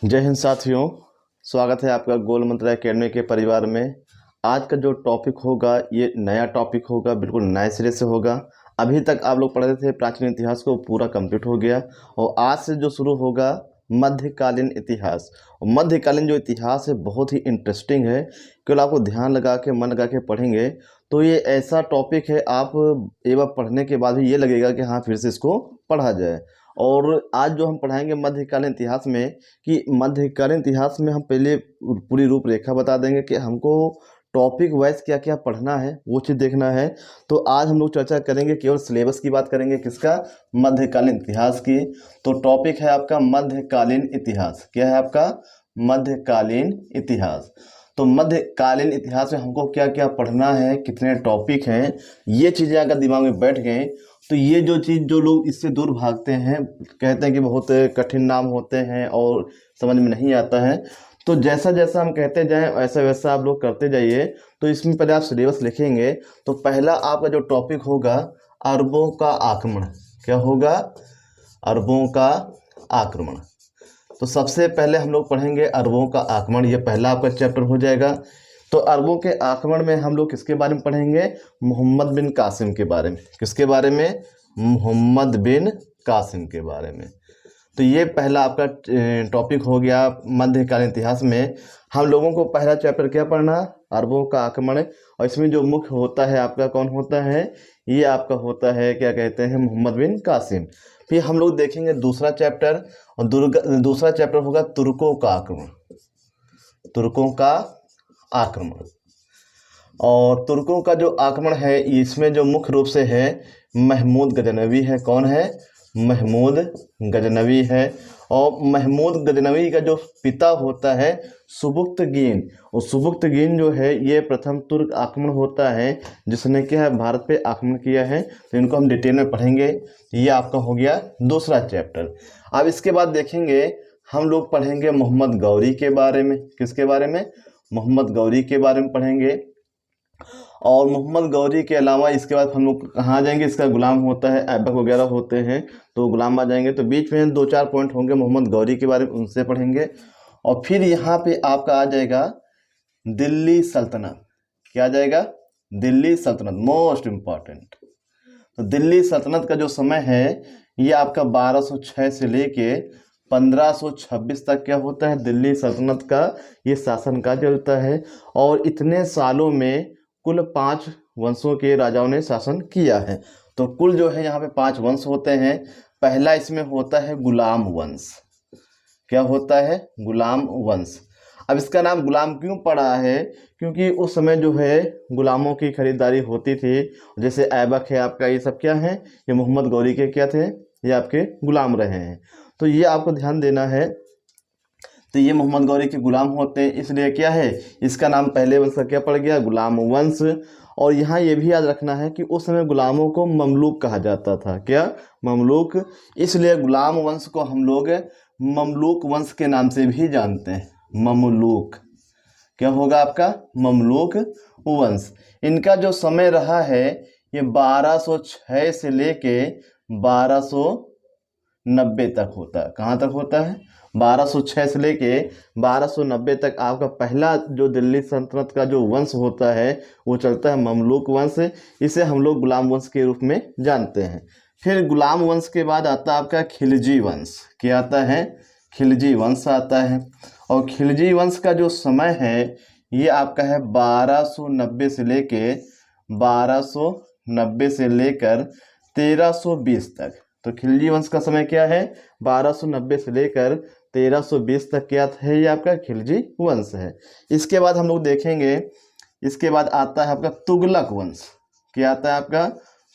जय हिंद साथियों, स्वागत है आपका गोल मंत्र एकेडमी के परिवार में। आज का जो टॉपिक होगा ये नया टॉपिक होगा, बिल्कुल नए सिरे से होगा। अभी तक आप लोग पढ़ रहे थे प्राचीन इतिहास को, पूरा कंप्लीट हो गया और आज से जो शुरू होगा मध्यकालीन इतिहास। और मध्यकालीन जो इतिहास है बहुत ही इंटरेस्टिंग है। केवल आपको ध्यान लगा के मन लगा के पढ़ेंगे तो ये ऐसा टॉपिक है, आप एक बार पढ़ने के बाद भी ये लगेगा कि हाँ फिर से इसको पढ़ा जाए। और आज जो हम पढ़ाएंगे मध्यकालीन इतिहास में, कि मध्यकालीन इतिहास में हम पहले पूरी रूपरेखा बता देंगे कि हमको टॉपिक वाइज क्या क्या पढ़ना है, वो चीज़ देखना है। तो आज हम लोग चर्चा करेंगे, केवल सिलेबस की बात करेंगे, किसका? मध्यकालीन इतिहास की। तो टॉपिक है आपका मध्यकालीन इतिहास। क्या है आपका? मध्यकालीन इतिहास। तो मध्यकालीन इतिहास में हमको क्या क्या पढ़ना है, कितने टॉपिक हैं, ये चीज़ें अगर दिमाग में बैठ गए तो ये जो चीज़ जो लोग इससे दूर भागते हैं, कहते हैं कि बहुत कठिन नाम होते हैं और समझ में नहीं आता है, तो जैसा जैसा हम कहते जाएं वैसा वैसा आप लोग करते जाइए। तो इसमें पहले आप सिलेबस लिखेंगे तो पहला आपका जो टॉपिक होगा अरबों का आक्रमण। क्या होगा? अरबों का आक्रमण। तो सबसे पहले हम लोग पढ़ेंगे अरबों का आक्रमण, ये पहला आपका चैप्टर हो जाएगा। तो अरबों के आक्रमण में हम लोग किसके बारे में पढ़ेंगे? मोहम्मद बिन कासिम के बारे में। किसके बारे में? मोहम्मद बिन कासिम के बारे में। तो ये पहला आपका टॉपिक हो गया मध्यकालीन इतिहास में। हम लोगों को पहला चैप्टर क्या पढ़ना? अरबों का आक्रमण। और इसमें जो मुख्य होता है आपका, कौन होता है? ये आपका होता है, क्या कहते हैं, मोहम्मद बिन कासिम। फिर हम लोग देखेंगे दूसरा चैप्टर, और दूसरा चैप्टर होगा तुर्कों का आक्रमण। तुर्कों का आक्रमण। और तुर्कों का जो आक्रमण है इसमें जो मुख्य रूप से है महमूद गजनवी है। कौन है? महमूद गजनवी है। और महमूद गजनवी का जो पिता होता है सुबुक्तगीन। और सुबुक्तगीन जो है ये प्रथम तुर्क आक्रमण होता है जिसने क्या है, भारत पे आक्रमण किया है। तो इनको हम डिटेल में पढ़ेंगे। ये आपका हो गया दूसरा चैप्टर। अब इसके बाद देखेंगे हम लोग पढ़ेंगे मोहम्मद गौरी के बारे में। किसके बारे में? मोहम्मद गौरी के बारे में पढ़ेंगे। और मोहम्मद गौरी के अलावा इसके बाद हम लोग कहाँ जाएंगे? इसका गुलाम होता है, ऐबक वगैरह होते हैं, तो गुलाम आ जाएंगे। तो बीच में 2-4 पॉइंट होंगे मोहम्मद गौरी के बारे में, उनसे पढ़ेंगे। और फिर यहाँ पे आपका आ जाएगा दिल्ली सल्तनत। क्या आ जाएगा? दिल्ली सल्तनत, मोस्ट इम्पॉर्टेंट। तो दिल्ली सल्तनत का जो समय है ये आपका 1206 से लेके 1526 तक क्या होता है, दिल्ली सल्तनत का ये शासनकाल चलता है। और इतने सालों में कुल 5 वंशों के राजाओं ने शासन किया है। तो कुल जो है यहाँ पे 5 वंश होते हैं। पहला इसमें होता है गुलाम वंश। क्या होता है? गुलाम वंश। अब इसका नाम गुलाम क्यों पड़ा है? क्योंकि उस समय जो है गुलामों की खरीदारी होती थी। जैसे ऐबक है आपका, ये सब क्या है, ये मोहम्मद गौरी के क्या थे, ये आपके गुलाम रहे हैं। तो ये आपको ध्यान देना है। तो ये मोहम्मद गौरी के गुलाम होते हैं, इसलिए क्या है, इसका नाम पहले वंश का क्या पड़ गया? गुलाम वंश। और यहाँ ये भी याद रखना है कि उस समय गुलामों को ममलूक कहा जाता था। क्या? ममलूक। इसलिए गुलाम वंश को हम लोग ममलूक वंश के नाम से भी जानते हैं। ममलूक। क्या होगा आपका? ममलूक वंश। इनका जो समय रहा है ये 1206 से लेके 1290 तक होता है। कहाँ तक होता है? 1206 से लेके 1290 तक आपका पहला जो दिल्ली सल्तनत का जो वंश होता है वो चलता है ममलूक वंश। इसे हम लोग गुलाम वंश के रूप में जानते हैं। फिर गुलाम वंश के बाद आता है आपका खिलजी वंश। क्या आता है? खिलजी वंश आता है। और खिलजी वंश का जो समय है ये आपका है 1290 से लेके 1290 से लेकर 1320 तक। तो खिलजी वंश का समय क्या है? 1290 से लेकर 1320 तक क्या है, ये आपका खिलजी वंश है। इसके बाद हम लोग देखेंगे, इसके बाद आता है आपका तुगलक वंश। क्या आता है आपका?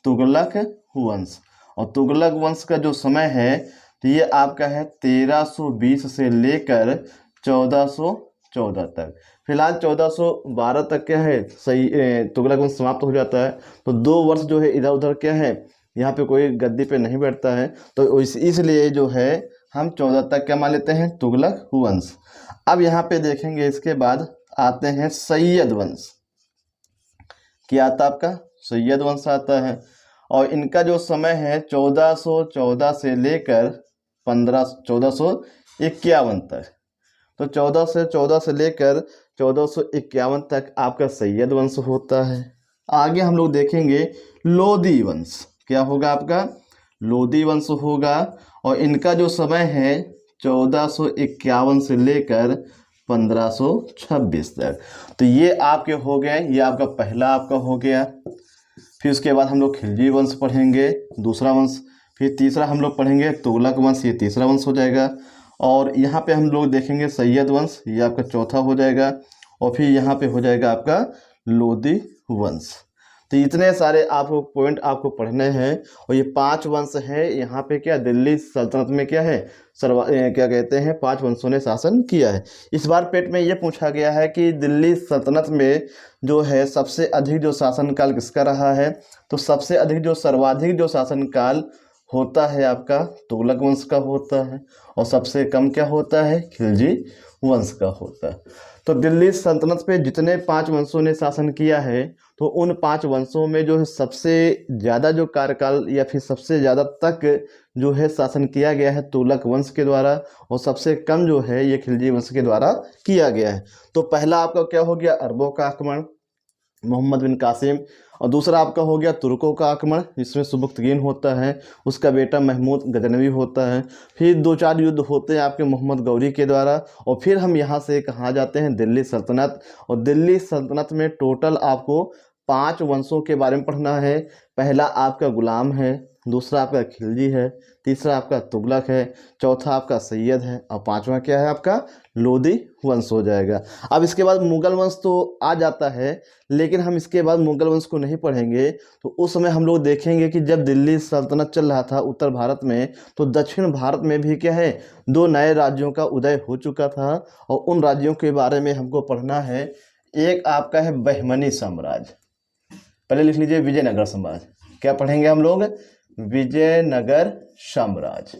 तुगलक वंश। और तुगलक वंश का जो समय है तो ये आपका है 1320 से लेकर 1414 तक। फिलहाल 1412 तक क्या है, सही तुगलक वंश समाप्त हो जाता है। तो 2 वर्ष जो है इधर उधर क्या है, यहाँ पे कोई गद्दी पे नहीं बैठता है। तो इसलिए जो है हम 14 तक क्या मान लेते हैं? तुगलक वंश। अब यहाँ पे देखेंगे इसके बाद आते हैं सैयद वंश। क्या आता है आपका? सैयद वंश आता है। और इनका जो समय है 1414 से लेकर 1451 तक। तो 1414 से लेकर 1451 तक आपका सैयद वंश होता है। आगे हम लोग देखेंगे लोदी वंश। क्या होगा आपका? लोदी वंश होगा, और इनका जो समय है 1451 से लेकर 1526 तक। तो ये आपके हो गए, ये आपका पहला आपका हो गया। फिर उसके बाद हम लोग खिलजी वंश पढ़ेंगे, दूसरा वंश। फिर तीसरा हम लोग पढ़ेंगे तुगलक वंश, ये तीसरा वंश हो जाएगा। और यहाँ पे हम लोग देखेंगे सैयद वंश, ये आपका चौथा हो जाएगा। और फिर यहाँ पे हो जाएगा आपका लोदी वंश। तो इतने सारे आपको पॉइंट आपको पढ़ने हैं। और ये 5 वंश है यहाँ पे। क्या दिल्ली सल्तनत में क्या है, क्या कहते हैं, 5 वंशों ने शासन किया है। इस बार पेट में ये पूछा गया है कि दिल्ली सल्तनत में जो है सबसे अधिक जो शासनकाल किसका रहा है? तो सबसे अधिक जो सर्वाधिक जो शासनकाल होता है आपका तुगलक वंश का होता है, और सबसे कम क्या होता है? खिलजी वंश का होता है। तो दिल्ली सल्तनत पे जितने 5 वंशों ने शासन किया है, तो उन 5 वंशों में जो है सबसे ज़्यादा जो कार्यकाल या फिर सबसे ज़्यादा तक जो है शासन किया गया है तुगलक वंश के द्वारा, और सबसे कम जो है ये खिलजी वंश के द्वारा किया गया है। तो पहला आपका क्या हो गया? अरबों का आक्रमण, मोहम्मद बिन कासिम। और दूसरा आपका हो गया तुर्कों का आक्रमण, जिसमें सुबुक्तगीन होता है, उसका बेटा महमूद गजनवी होता है। फिर 2-4 युद्ध होते हैं आपके मोहम्मद गौरी के द्वारा। और फिर हम यहाँ से कहाँ जाते हैं? दिल्ली सल्तनत। और दिल्ली सल्तनत में टोटल आपको 5 वंशों के बारे में पढ़ना है। पहला आपका गुलाम है, दूसरा आपका खिलजी है, तीसरा आपका तुगलक है, चौथा आपका सैयद है, और 5वां क्या है आपका? लोदी वंश हो जाएगा। अब इसके बाद मुगल वंश तो आ जाता है, लेकिन हम इसके बाद मुगल वंश को नहीं पढ़ेंगे। तो उस समय हम लोग देखेंगे कि जब दिल्ली सल्तनत चल रहा था उत्तर भारत में, तो दक्षिण भारत में भी क्या है, 2 नए राज्यों का उदय हो चुका था। और उन राज्यों के बारे में हमको पढ़ना है। एक आपका है बहमनी साम्राज्य, पहले लिख लीजिए विजयनगर साम्राज्य। क्या पढ़ेंगे हम लोग? विजयनगर साम्राज्य।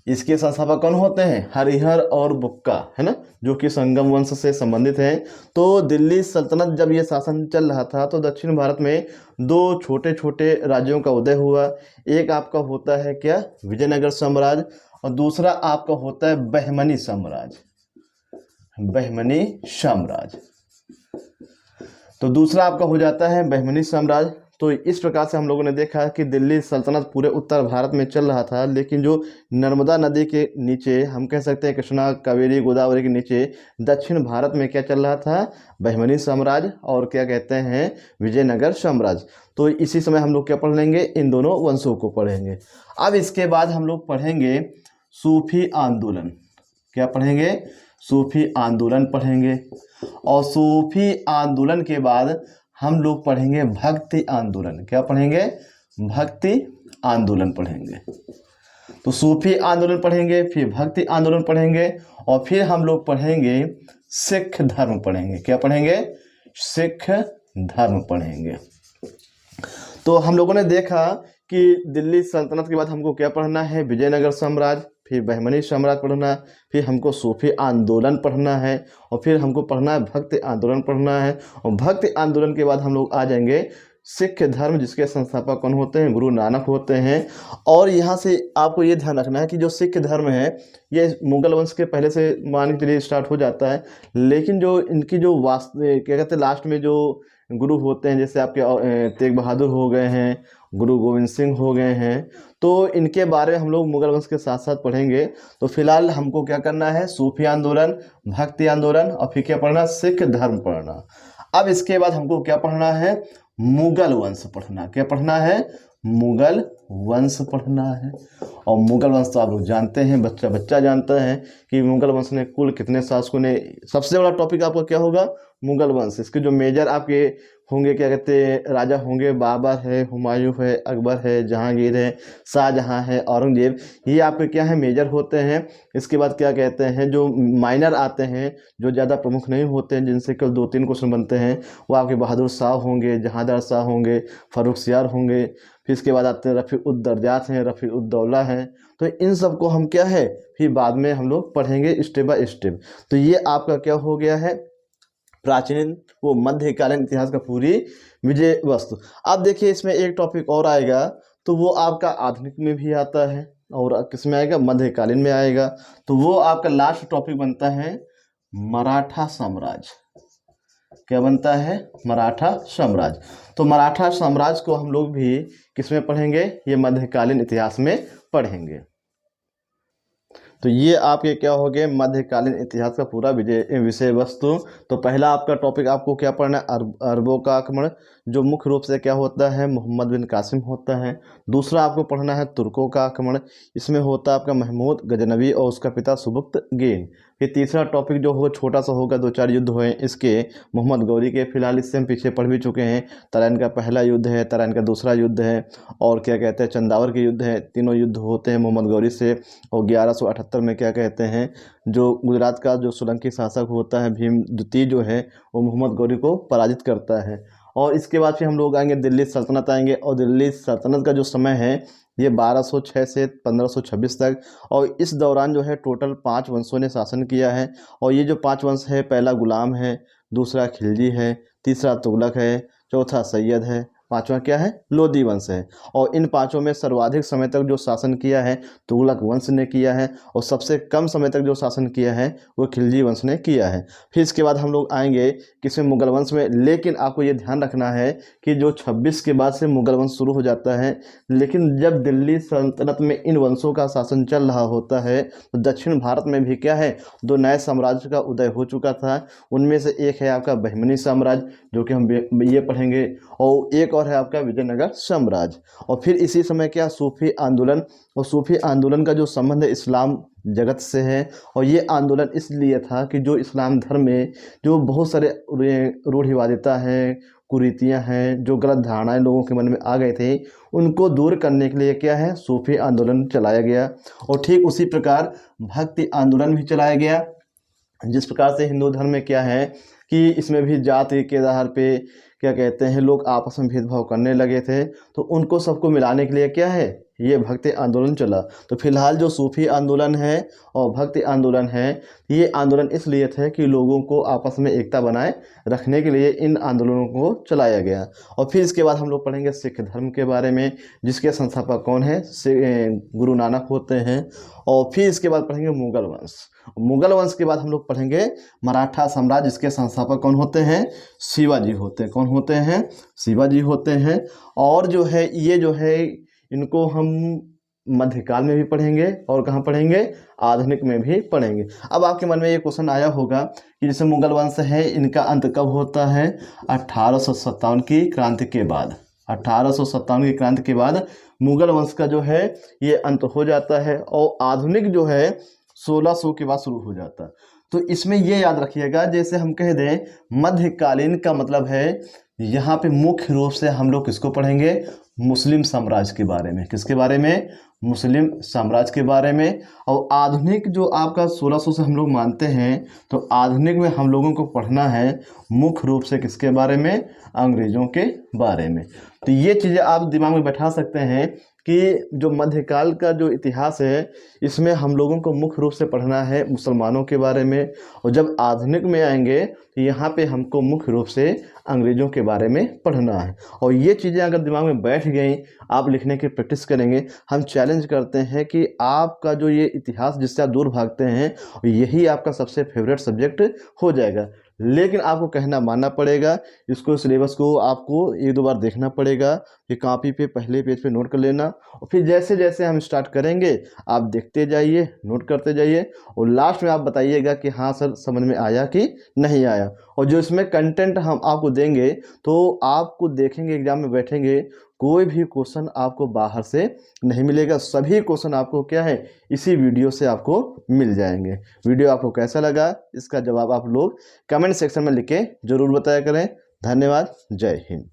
इसके संस्थापक कौन होते हैं? हरिहर और बुक्का, है ना, जो कि संगम वंश से संबंधित हैं। तो दिल्ली सल्तनत जब ये शासन चल रहा था, तो दक्षिण भारत में 2 छोटे छोटे राज्यों का उदय हुआ। एक आपका होता है क्या? विजयनगर साम्राज्य, और दूसरा आपका होता है बहमनी साम्राज्य। बहमनी साम्राज्य। तो दूसरा आपका हो जाता है बहमनी साम्राज्य। तो इस प्रकार से हम लोगों ने देखा कि दिल्ली सल्तनत पूरे उत्तर भारत में चल रहा था, लेकिन जो नर्मदा नदी के नीचे, हम कह सकते हैं कृष्णा, कावेरी, गोदावरी के नीचे दक्षिण भारत में क्या चल रहा था? बहमनी साम्राज्य, और क्या कहते हैं? विजयनगर साम्राज्य। तो इसी समय हम लोग क्या पढ़ लेंगे? इन दोनों वंशों को पढ़ेंगे। अब इसके बाद हम लोग पढ़ेंगे सूफी आंदोलन। क्या पढ़ेंगे? सूफी आंदोलन पढ़ेंगे। और सूफी आंदोलन के बाद हम लोग पढ़ेंगे भक्ति आंदोलन। क्या पढ़ेंगे? भक्ति आंदोलन पढ़ेंगे। तो सूफी आंदोलन पढ़ेंगे, फिर भक्ति आंदोलन पढ़ेंगे, और फिर हम लोग पढ़ेंगे सिख धर्म पढ़ेंगे। क्या पढ़ेंगे? सिख धर्म पढ़ेंगे। तो हम लोगों ने देखा कि दिल्ली सल्तनत के बाद हमको क्या पढ़ना है? विजयनगर साम्राज्य, फिर बहमनी साम्राज्य पढ़ना, फिर हमको सूफी आंदोलन पढ़ना है, और फिर हमको पढ़ना है भक्ति आंदोलन पढ़ना है। और भक्ति आंदोलन के बाद हम लोग आ जाएंगे सिख धर्म, जिसके संस्थापक कौन होते हैं? गुरु नानक होते हैं। और यहाँ से आपको ये ध्यान रखना है कि जो सिख धर्म है, ये मुगल वंश के पहले से मान के चलिए स्टार्ट हो जाता है, लेकिन जो इनकी जो क्या कहते हैं, लास्ट में जो गुरु होते हैं, जैसे आपके तेग बहादुर हो गए हैं, गुरु गोविंद सिंह हो गए हैं, तो इनके बारे में हम लोग मुगल वंश के साथ साथ पढ़ेंगे। तो फिलहाल हमको क्या करना है? सूफी आंदोलन, भक्ति आंदोलन, और फिर क्या पढ़ना? सिख धर्म पढ़ना। अब इसके बाद हमको क्या पढ़ना है? मुगल वंश पढ़ना। क्या पढ़ना है? मुगल वंश पढ़ना है। और मुगल वंश तो आप लोग जानते हैं, बच्चा बच्चा जानता है कि मुगल वंश ने कुल कितने शासकों ने। सबसे बड़ा टॉपिक आपका क्या होगा? मुगल वंश। इसके जो मेजर आपके होंगे, क्या कहते हैं, राजा होंगे, बाबर है, हुमायूं है, अकबर है, जहांगीर है, शाहजहां है, औरंगजेब, ये आपके क्या है? मेजर होते हैं। इसके बाद क्या कहते हैं, जो माइनर आते हैं, जो ज़्यादा प्रमुख नहीं होते हैं, जिनसे केवल 2-3 क्वेश्चन बनते हैं, वो आपके बहादुर शाह होंगे, जहांदार शाह होंगे, फर्रुखसियार होंगे। फिर इसके बाद आते हैं रफ़ी-उद-दरजात हैं, रफ़ी-उद-दौला हैं। तो इन सब को हम क्या है, फिर बाद में हम लोग पढ़ेंगे स्टेप बाय स्टेप। तो ये आपका क्या हो गया है? प्राचीन वो मध्यकालीन इतिहास का पूरी विजय वस्तु। अब देखिए इसमें एक टॉपिक और आएगा, तो वो आपका आधुनिक में भी आता है। और किस में आएगा, मध्यकालीन में आएगा। तो वो आपका लास्ट टॉपिक बनता है मराठा साम्राज्य। क्या बनता है, मराठा साम्राज्य। तो मराठा साम्राज्य को हम लोग भी किस में पढ़ेंगे, ये मध्यकालीन इतिहास में पढ़ेंगे। तो ये आपके क्या हो गए, मध्यकालीन इतिहास का पूरा विषय वस्तु। तो पहला आपका टॉपिक आपको क्या पढ़ना है, अरबों का आक्रमण, जो मुख्य रूप से क्या होता है, मोहम्मद बिन कासिम होता है। दूसरा आपको पढ़ना है तुर्कों का आक्रमण, इसमें होता है आपका महमूद गजनवी और उसका पिता सुबुक्तगीन। फिर तीसरा टॉपिक जो होगा छोटा सा होगा, 2-4 युद्ध हुए इसके, मोहम्मद गौरी के, फिलहाल इससे हम पीछे पढ़ भी चुके हैं। तराइन का पहला युद्ध है, तराइन का दूसरा युद्ध है, और क्या कहते हैं चंदावर के युद्ध है। तीनों युद्ध होते हैं मोहम्मद गौरी से। और 1178 में क्या कहते हैं, जो गुजरात का जो सोलंकी शासक होता है भीम द्वितीय जो है, वो मोहम्मद गौरी को पराजित करता है। और इसके बाद फिर हम लोग आएंगे दिल्ली सल्तनत आएंगे, और दिल्ली सल्तनत का जो समय है ये 1206 से 1526 तक। और इस दौरान जो है टोटल 5 वंशों ने शासन किया है। और ये जो 5 वंश है, पहला गुलाम है, दूसरा खिलजी है, तीसरा तुगलक है, चौथा सैयद है, पांचवा क्या है, लोधी वंश है। और इन पांचों में सर्वाधिक समय तक जो शासन किया है तुगलक वंश ने किया है, और सबसे कम समय तक जो शासन किया है वो खिलजी वंश ने किया है। फिर इसके बाद हम लोग आएंगे किसमें, मुगल वंश में। लेकिन आपको ये ध्यान रखना है कि जो 26 के बाद से मुगल वंश शुरू हो जाता है, लेकिन जब दिल्ली सल्तनत में इन वंशों का शासन चल रहा होता है तो दक्षिण भारत में भी क्या है, 2 नए साम्राज्य का उदय हो चुका था। उनमें से एक है आपका बहमनी साम्राज्य, जो कि हम ये पढ़ेंगे, और एक और है आपका विजयनगर साम्राज्य। और फिर इसी समय क्या, सूफी आंदोलन, और सूफी आंदोलन का जो संबंध है इस्लाम जगत से है। और ये आंदोलन इसलिए था कि जो इस्लाम धर्म में जो बहुत सारे रूढ़िवादिता हैं, कुरीतियाँ हैं, जो गलत धारणाएं लोगों के मन में आ गए थे, उनको दूर करने के लिए क्या है, सूफी आंदोलन चलाया गया। और ठीक उसी प्रकार भक्ति आंदोलन भी चलाया गया। जिस प्रकार से हिंदू धर्म में क्या है कि इसमें भी जाति के आधार पे क्या कहते हैं लोग आपस में भेदभाव करने लगे थे, तो उनको सबको मिलाने के लिए क्या है, ये भक्ति आंदोलन चला। तो फिलहाल जो सूफी आंदोलन है और भक्ति आंदोलन है, ये आंदोलन इसलिए थे कि लोगों को आपस में एकता बनाए रखने के लिए इन आंदोलनों को चलाया गया। और फिर इसके बाद हम लोग पढ़ेंगे सिख धर्म के बारे में, जिसके संस्थापक कौन है, गुरु नानक होते हैं। और फिर इसके बाद पढ़ेंगे मुगल वंश। मुगल वंश के बाद हम लोग पढ़ेंगे मराठा साम्राज्य, जिसके संस्थापक कौन होते हैं, शिवाजी होते हैं। कौन होते हैं, शिवाजी होते हैं। और जो है ये जो है इनको हम मध्यकाल में भी पढ़ेंगे, और कहाँ पढ़ेंगे, आधुनिक में भी पढ़ेंगे। अब आपके मन में ये क्वेश्चन आया होगा कि जैसे मुगल वंश है, इनका अंत कब होता है, 1857 की क्रांति के बाद। 1857 की क्रांति के बाद मुगल वंश का जो है ये अंत हो जाता है, और आधुनिक जो है 1600 के बाद शुरू हो जाता है। तो इसमें ये याद रखिएगा, जैसे हम कह दें मध्यकालीन का मतलब है, यहाँ पे मुख्य रूप से हम लोग किसको पढ़ेंगे, मुस्लिम साम्राज्य के बारे में। किसके बारे में, मुस्लिम साम्राज्य के बारे में। और आधुनिक जो आपका 1600 से हम लोग मानते हैं, तो आधुनिक में हम लोगों को पढ़ना है मुख्य रूप से किसके बारे में, अंग्रेजों के बारे में। तो ये चीज़ें आप दिमाग में बैठा सकते हैं कि जो मध्यकाल का जो इतिहास है, इसमें हम लोगों को मुख्य रूप से पढ़ना है मुसलमानों के बारे में। और जब आधुनिक में आएंगे तो यहाँ पे हमको मुख्य रूप से अंग्रेज़ों के बारे में पढ़ना है। और ये चीज़ें अगर दिमाग में बैठ गई, आप लिखने की प्रैक्टिस करेंगे। हम चैलेंज करते हैं कि आपका जो ये इतिहास जिससे आप दूर भागते हैं, यही आपका सबसे फेवरेट सब्जेक्ट हो जाएगा। लेकिन आपको कहना मानना पड़ेगा, इसको सिलेबस को आपको 1-2 बार देखना पड़ेगा, कि कॉपी पे पहले पेज पे नोट कर लेना। और फिर जैसे जैसे हम स्टार्ट करेंगे आप देखते जाइए, नोट करते जाइए, और लास्ट में आप बताइएगा कि हाँ सर समझ में आया कि नहीं आया। और जो इसमें कंटेंट हम आपको देंगे, तो आपको देखेंगे एग्जाम में बैठेंगे, कोई भी क्वेश्चन आपको बाहर से नहीं मिलेगा। सभी क्वेश्चन आपको क्या है, इसी वीडियो से आपको मिल जाएंगे। वीडियो आपको कैसा लगा, इसका जवाब आप लोग कमेंट सेक्शन में लिख के जरूर बताया करें। धन्यवाद, जय हिंद।